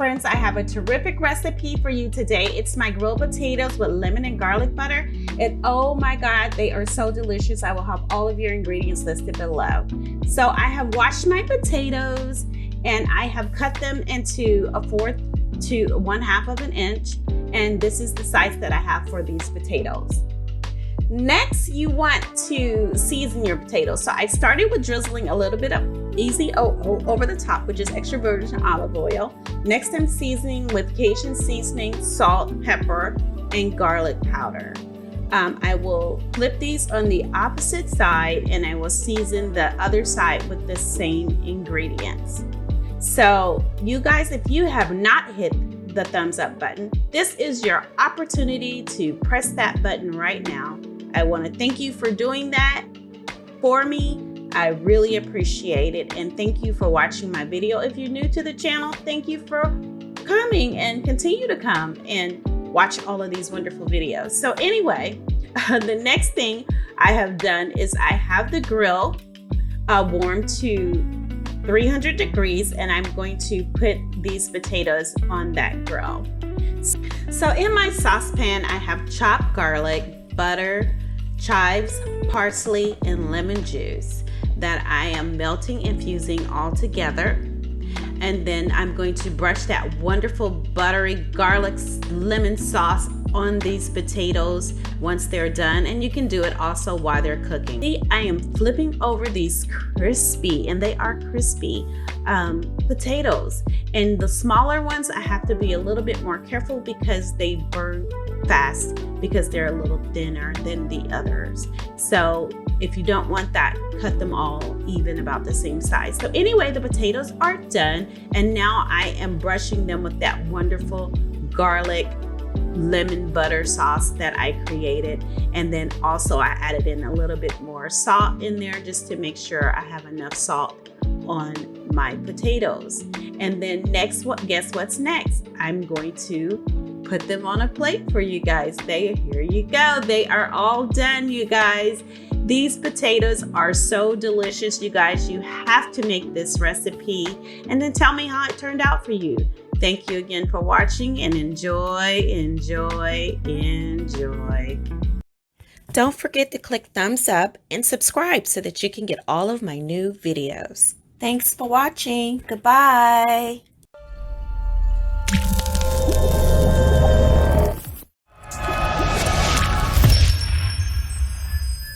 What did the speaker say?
friends, I have a terrific recipe for you today. It's my grilled potatoes with lemon and garlic butter. And oh my God, they are so delicious. I will have all of your ingredients listed below. So I have washed my potatoes and I have cut them into a 1/4 to 1/2 of an inch. And this is the size that I have for these potatoes. Next, you want to season your potatoes. So I started with drizzling a little bit of easy over the top, which is extra virgin olive oil. Next, I'm seasoning with Cajun seasoning, salt, pepper, and garlic powder. I will flip these on the opposite side and I will season the other side with the same ingredients. So you guys, if you have not hit the thumbs up button, this is your opportunity to press that button right now. I want to thank you for doing that for me. I really appreciate it, and thank you for watching my video. If you're new to the channel, thank you for coming and continue to come and watch all of these wonderful videos. So anyway, the next thing I have done is I have the grill warmed to 300 degrees, and I'm going to put these potatoes on that grill. So in my saucepan, I have chopped garlic, butter, chives, parsley, and lemon juice that I am melting and fusing all together. And then I'm going to brush that wonderful buttery garlic lemon sauce on these potatoes once they're done, and you can do it also while they're cooking. See, I am flipping over these crispy, and they are crispy potatoes. And the smaller ones, I have to be a little bit more careful because they burn fast because they're a little thinner than the others. So if you don't want that, cut them all even about the same size. So anyway, the potatoes are done, and now I am brushing them with that wonderful garlic lemon butter sauce that I created. And then also I added in a little bit more salt in there just to make sure I have enough salt on my potatoes. And then next, guess what's next? I'm going to put them on a plate for you guys. Here you go. They are all done, you guys. These potatoes are so delicious, you guys. You have to make this recipe and then tell me how it turned out for you. Thank you again for watching, and enjoy, enjoy, enjoy. Don't forget to click thumbs up and subscribe so that you can get all of my new videos. Thanks for watching. Goodbye.